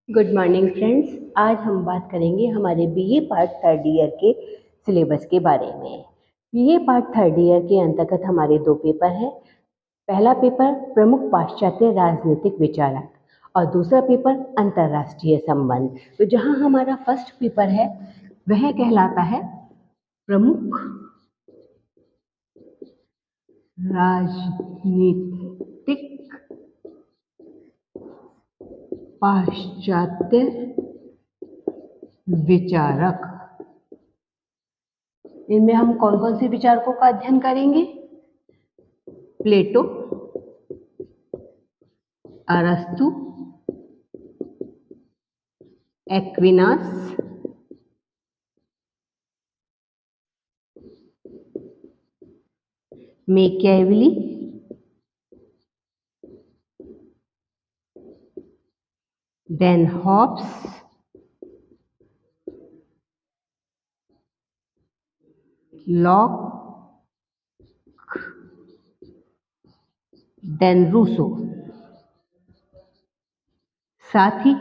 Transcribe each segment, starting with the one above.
Good morning friends. आज हम बात करेंगे हमारे बीए पार्ट थर्ड ईयर के सिलेबस के बारे में। बीए पार्ट थर्ड ईयर के अंतर्गत हमारे दो पेपर हैं। पहला पेपर प्रमुख पाश्चात्य राजनीतिक विचारक और दूसरा पेपर अंतर्राष्ट्रीय संबंध। तो जहां हमारा फर्स्ट पेपर है वह कहलाता है प्रमुख राजनीतिक पाश्चात्य विचारक। इनमें हम कौन कौन से विचारकों का अध्ययन करेंगे? प्लेटो, अरस्तु, Aquinas, Machiavelli, then Hobbes, Locke, then Rousseau. साथ ही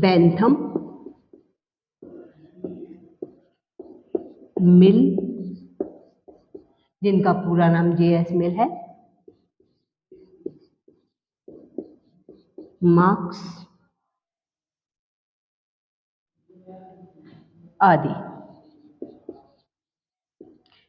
बेंथम, मिल, जिनका पूरा नाम जेएस मिल है, मार्क्स आदि।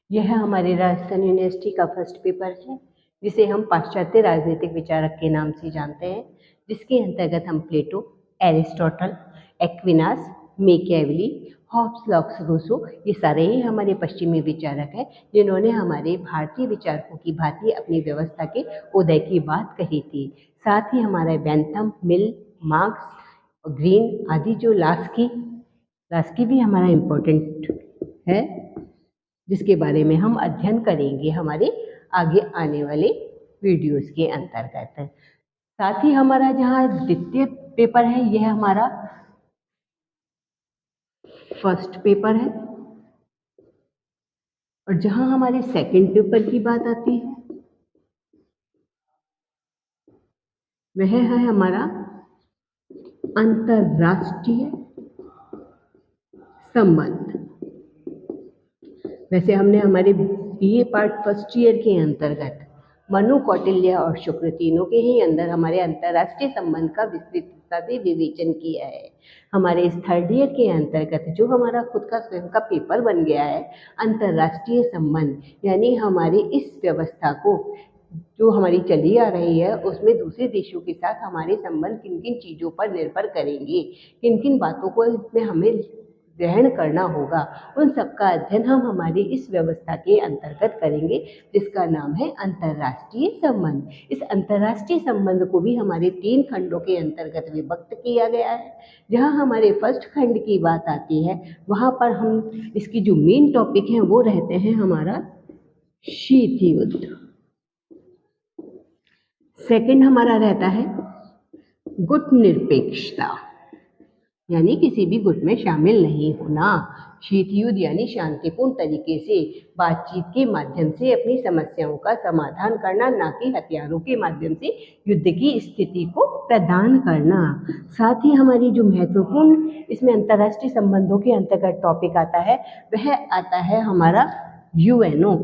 यह हमारे राजस्थान यूनिवर्सिटी का फर्स्ट पेपर है, जिसे हम पाश्चात्य राजनीतिक विचारक के नाम से जानते हैं, जिसके अंतर्गत हम Plato, Aristotle, Aquinas, Machiavelli, Hobbes, Locke's, Rousseau, ये सारे ही हमारे पश्चिमी विचारक हैं, जिन्होंने हमारे भारतीय विचारकों की भांति अपनी व्यवस्था के उदय की बात कही थी। साथ ही हमारे बेंथम, मिल, मार्क्स, ग्रीन आदि जो लास्की भी हमारा इम्पोर्टेंट है, जिसके बारे में हम अध्ययन करेंगे हमारे आगे आने वाले वीडियोस के अंतर्गत। साथ ही हमारा जहाँ द्वितीय पेपर है, यह हमारा फर्स्ट पेपर है, और जहाँ हमारे सेकंड पेपर की बात आती है वह है हमारा अंतरराष्ट्रीय संबंध। वैसे हमने हमारे बीए पार्ट फर्स्ट ईयर के अंतर्गत मनु, कौटिल्य और शुक्र तीनों के ही अंदर हमारे अंतर्राष्ट्रीय संबंध का विस्तृतता से विवेचन किया है। हमारे इस थर्ड ईयर के अंतर्गत जो हमारा खुद का स्वयं का पेपर बन गया है, अंतर्राष्ट्रीय संबंध, यानी हमारी इस व्यवस्था को जो हमारी चली आ रही है उसमें दूसरे देशों के साथ हमारे संबंध किन किन चीज़ों पर निर्भर करेंगे, किन किन बातों को इसमें हमें ग्रहण करना होगा, उन सबका अध्ययन हम हमारी इस व्यवस्था के अंतर्गत करेंगे, जिसका नाम है अंतर्राष्ट्रीय संबंध। इस अंतर्राष्ट्रीय संबंध को भी हमारे 3 खंडों के अंतर्गत विभक्त किया गया है। जहाँ हमारे फर्स्ट खंड की बात आती है, वहाँ पर हम इसकी जो मेन टॉपिक है वो रहते हैं हमारा शीत युद्ध। सेकंड हमारा रहता है गुट निरपेक्षता, यानी किसी भी गुट में शामिल नहीं होना। शीत युद्ध यानी शांतिपूर्ण तरीके से बातचीत के माध्यम से अपनी समस्याओं का समाधान करना, ना कि हथियारों के माध्यम से युद्ध की स्थिति को प्रदान करना। साथ ही हमारी जो महत्वपूर्ण इसमें अंतर्राष्ट्रीय संबंधों के अंतर्गत टॉपिक आता है, वह आता है हमारा यूएनओ,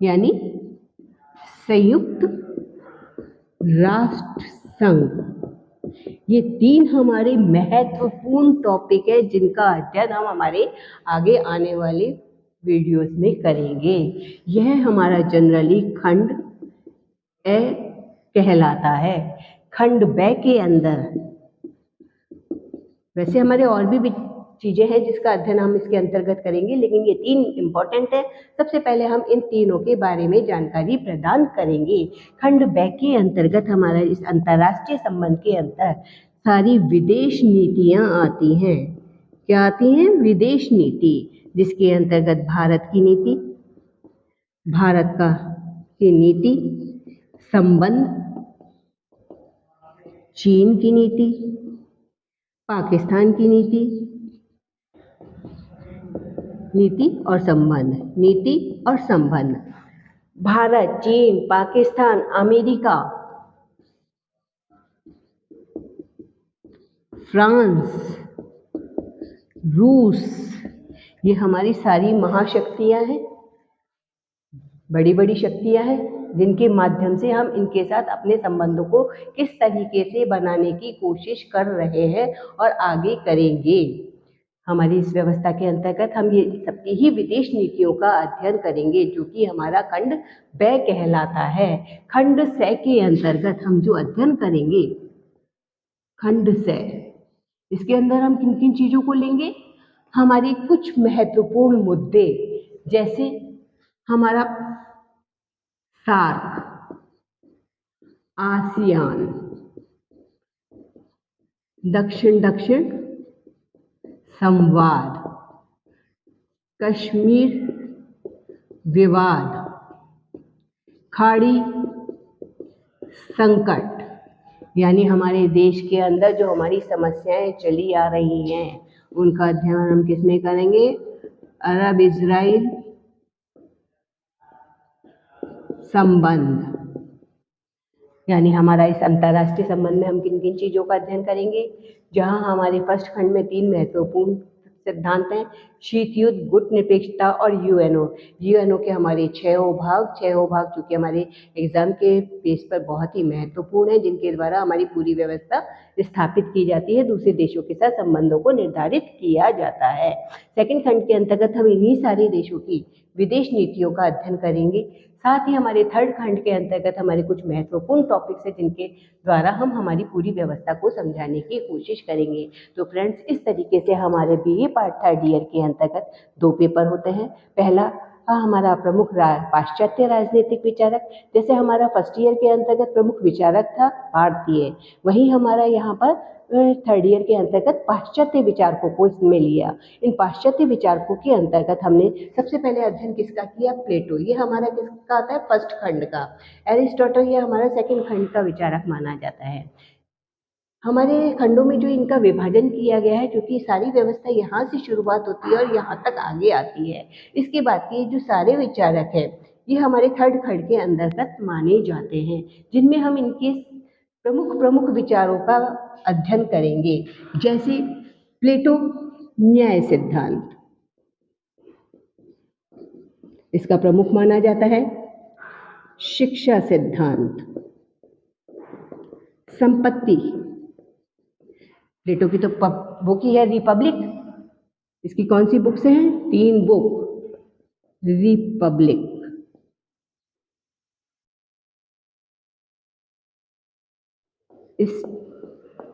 यानी संयुक्त राष्ट्र संघ। ये 3 हमारे महत्वपूर्ण टॉपिक है, जिनका अध्ययन हम हमारे आगे आने वाले वीडियोस में करेंगे। यह हमारा जनरली खंड ए कहलाता है। खंड ब के अंदर वैसे हमारे और भी चीज़ें हैं जिसका अध्ययन हम इसके अंतर्गत करेंगे, लेकिन ये 3 इम्पॉर्टेंट है। सबसे पहले हम इन तीनों के बारे में जानकारी प्रदान करेंगे। खंड ब के अंतर्गत हमारा इस अंतर्राष्ट्रीय संबंध के अंतर सारी विदेश नीतियाँ आती हैं। क्या आती हैं? विदेश नीति, जिसके अंतर्गत भारत की नीति, भारत का की नीति, संबंध, चीन की नीति, पाकिस्तान की नीति, नीति और संबंध, नीति और संबंध। भारत, चीन, पाकिस्तान, अमेरिका, फ्रांस, रूस, ये हमारी सारी महाशक्तियाँ हैं, बड़ी बड़ी शक्तियाँ हैं, जिनके माध्यम से हम इनके साथ अपने संबंधों को किस तरीके से बनाने की कोशिश कर रहे हैं और आगे करेंगे। हमारी इस व्यवस्था के अंतर्गत हम ये सबकी ही विदेश नीतियों का अध्ययन करेंगे, जो कि हमारा खंड ब कहलाता है। खंड स के अंतर्गत हम जो अध्ययन करेंगे, खंड स, इसके अंदर हम किन किन चीज़ों को लेंगे? हमारे कुछ महत्वपूर्ण मुद्दे, जैसे हमारा सार्क, आसियान, दक्षिण दक्षिण संवाद, कश्मीर विवाद, खाड़ी संकट, यानी हमारे देश के अंदर जो हमारी समस्याएं चली आ रही हैं उनका अध्ययन हम किस में करेंगे? अरब इजराइल संबंध, यानी हमारा इस अंतर्राष्ट्रीय संबंध में हम किन किन चीज़ों का अध्ययन करेंगे? जहां हमारे फर्स्ट खंड में 3 महत्वपूर्ण सिद्धांत हैं, शीत युद्ध, गुट निरपेक्षता और यूएनओ के हमारे 6 भाग चूँकि हमारे एग्जाम के बेस पर बहुत ही महत्वपूर्ण है, जिनके द्वारा हमारी पूरी व्यवस्था स्थापित की जाती है, दूसरे देशों के साथ संबंधों को निर्धारित किया जाता है। सेकंड खंड के अंतर्गत हम इन्हीं सारे देशों की विदेश नीतियों का अध्ययन करेंगे। साथ ही हमारे थर्ड खंड के अंतर्गत हमारे कुछ महत्वपूर्ण टॉपिक्स हैं, जिनके द्वारा हम हमारी पूरी व्यवस्था को समझाने की कोशिश करेंगे। तो फ्रेंड्स, इस तरीके से हमारे बीए पार्ट थर्ड ईयर के अंतर्गत 2 पेपर होते हैं। पहला हमारा प्रमुख पाश्चात्य राजनीतिक विचारक, जैसे हमारा फर्स्ट ईयर के अंतर्गत प्रमुख विचारक था भारतीय, वहीं हमारा यहाँ पर थर्ड ईयर के अंतर्गत पाश्चात्य विचारकों को इसमें लिया। इन पाश्चात्य विचारकों के अंतर्गत हमने सबसे पहले अध्ययन किसका किया? प्लेटो, ये हमारा किसका आता है? फर्स्ट खंड का। एरिस्टोटल, ये हमारा सेकंड खंड का विचारक माना जाता है। हमारे खंडों में जो इनका विभाजन किया गया है, क्योंकि सारी व्यवस्था यहाँ से शुरुआत होती है और यहाँ तक आगे आती है। इसके बाद के जो सारे विचारक हैं, ये हमारे थर्ड खंड के अंतर्गत माने जाते हैं, जिनमें हम इनके प्रमुख विचारों का अध्ययन करेंगे। जैसे प्लेटो न्याय सिद्धांत, इसका प्रमुख माना जाता है। शिक्षा सिद्धांत, संपत्ति, प्लेटो की तो बुक ही है रिपब्लिक, इसकी कौन सी बुक से हैं? 3 book, Republic.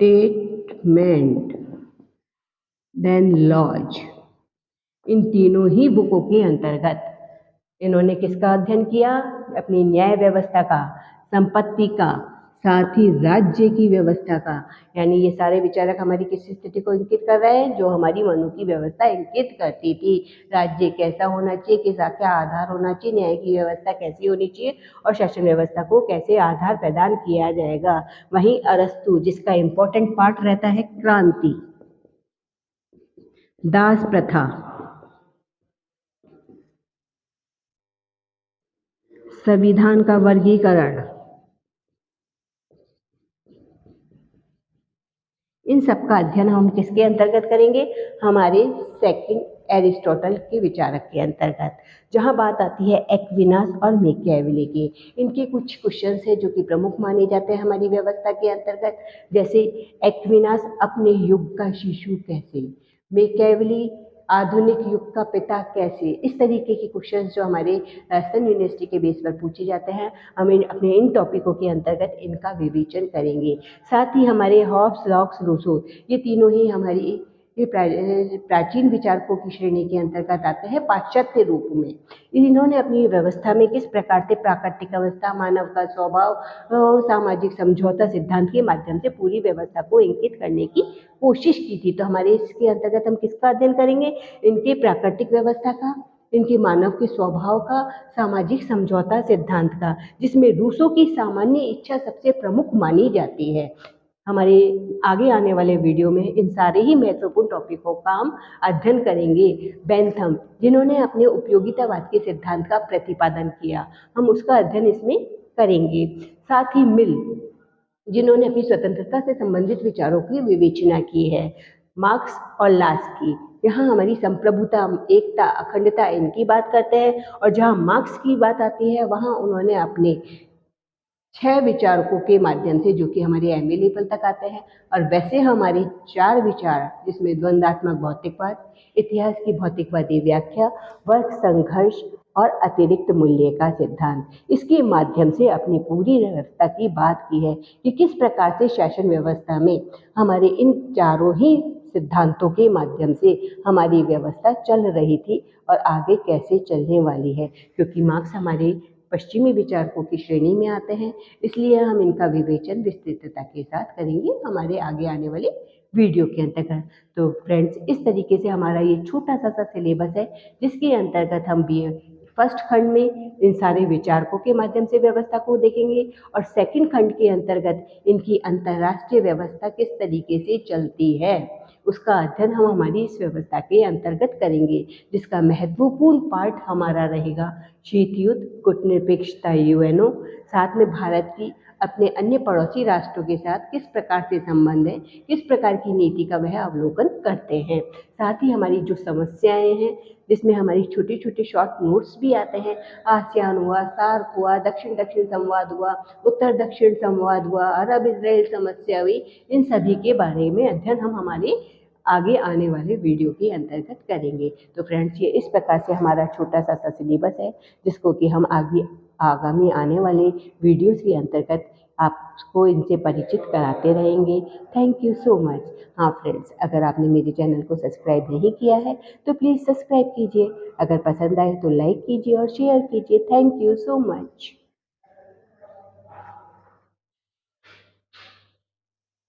Statement, then Laws, इन तीनों ही बुकों के अंतर्गत इन्होंने किसका अध्ययन किया? अपनी न्याय व्यवस्था का, संपत्ति का, साथ ही राज्य की व्यवस्था का। यानी ये सारे विचारक हमारी किस स्थिति को इंगित कर रहे हैं? जो हमारी मनु की व्यवस्था इंगित करती थी। राज्य कैसा होना चाहिए, किस क्या आधार होना चाहिए, न्याय की व्यवस्था कैसी होनी चाहिए और शासन व्यवस्था को कैसे आधार प्रदान किया जाएगा। वहीं अरस्तु, जिसका इम्पोर्टेंट पार्ट रहता है क्रांति, दास प्रथा, संविधान का वर्गीकरण, इन सब का अध्ययन हम किसके अंतर्गत करेंगे? हमारे सेकंड एरिस्टोटल के विचारक के अंतर्गत, जहाँ बात आती है एक्विनास और मैकियावेली की। इनके कुछ क्वेश्चंस हैं जो कि प्रमुख माने जाते हैं हमारी व्यवस्था के अंतर्गत। जैसे एक्विनास, अपने युग का शिशु कैसे, मैकियावेली, आधुनिक युग का पिता कैसे। इस तरीके के क्वेश्चंस जो हमारे राजस्थान यूनिवर्सिटी के बेस पर पूछे जाते हैं, हम अपने इन टॉपिकों के अंतर्गत इनका विवेचन करेंगे। साथ ही हमारे हॉब्स, लॉक्स, रूसो, ये तीनों ही हमारी ये प्राचीन विचारकों की श्रेणी के अंतर्गत आते हैं पाश्चात्य रूप में। इन्होंने अपनी व्यवस्था में किस प्रकार से प्राकृतिक अवस्था, मानव का स्वभाव, सामाजिक समझौता सिद्धांत के माध्यम से पूरी व्यवस्था को इंगित करने की कोशिश की थी। तो हमारे इसके अंतर्गत हम किसका अध्ययन करेंगे? इनके प्राकृतिक व्यवस्था का, इनके मानव के स्वभाव का, सामाजिक समझौता सिद्धांत का, जिसमें रूसो की सामान्य इच्छा सबसे प्रमुख मानी जाती है। हमारे आगे आने वाले वीडियो में इन सारे ही महत्वपूर्ण टॉपिकों का हम अध्ययन करेंगे। बेंथम, जिन्होंने अपने उपयोगितावाद के सिद्धांत का प्रतिपादन किया, हम उसका अध्ययन इसमें करेंगे। साथ ही मिल, जिन्होंने अपनी स्वतंत्रता से संबंधित विचारों की विवेचना की है। मार्क्स और लास्की, यहाँ हमारी संप्रभुता, एकता, अखंडता, इनकी बात करते हैं, और जहाँ मार्क्स की बात आती है वहाँ उन्होंने अपने 6 विचारकों के माध्यम से, जो कि हमारे एमए लेवल तक आते हैं, और वैसे हमारे 4 विचार, जिसमें द्वंदात्मक भौतिकवाद, इतिहास की भौतिकवादी व्याख्या, वर्ग संघर्ष और अतिरिक्त मूल्य का सिद्धांत, इसके माध्यम से अपनी पूरी व्यवस्था की बात की है कि किस प्रकार से शासन व्यवस्था में हमारे इन चारों ही सिद्धांतों के माध्यम से हमारी व्यवस्था चल रही थी और आगे कैसे चलने वाली है। क्योंकि मार्क्स हमारे पश्चिमी विचारकों की श्रेणी में आते हैं, इसलिए हम इनका विवेचन विस्तृतता के साथ करेंगे हमारे आगे आने वाले वीडियो के अंतर्गत। तो फ्रेंड्स, इस तरीके से हमारा ये छोटा सा सिलेबस है, जिसके अंतर्गत हम बी फर्स्ट खंड में इन सारे विचारकों के माध्यम से व्यवस्था को देखेंगे, और सेकंड खंड के अंतर्गत इनकी अंतर्राष्ट्रीय व्यवस्था किस तरीके से चलती है उसका अध्ययन हम हमारी इस व्यवस्था के अंतर्गत करेंगे, जिसका महत्वपूर्ण पार्ट हमारा रहेगा शीत युद्ध, कूटनिरपेक्षता, यूएनओ, साथ में भारत की अपने अन्य पड़ोसी राष्ट्रों के साथ किस प्रकार से संबंध है, किस प्रकार की नीति का वह अवलोकन करते हैं। साथ ही हमारी जो समस्याएं हैं, जिसमें हमारी छोटे छोटे शॉर्ट नोट्स भी आते हैं, आसियान हुआ, सार्क हुआ, दक्षिण दक्षिण संवाद हुआ, उत्तर दक्षिण संवाद हुआ, अरब इजराइल समस्या हुई, इन सभी के बारे में अध्ययन हम हमारे आगे आने वाले वीडियो के अंतर्गत करेंगे। तो फ्रेंड्स, ये इस प्रकार से हमारा छोटा सा सिलेबस है, जिसको कि हम आगे आगामी आने वाले वीडियोस के अंतर्गत आपको इनसे परिचित कराते रहेंगे। Thank you so much. हाँ फ्रेंड्स, अगर आपने मेरे चैनल को सब्सक्राइब नहीं किया है तो प्लीज़ सब्सक्राइब कीजिए। अगर पसंद आए तो लाइक कीजिए और शेयर कीजिए। Thank you so much.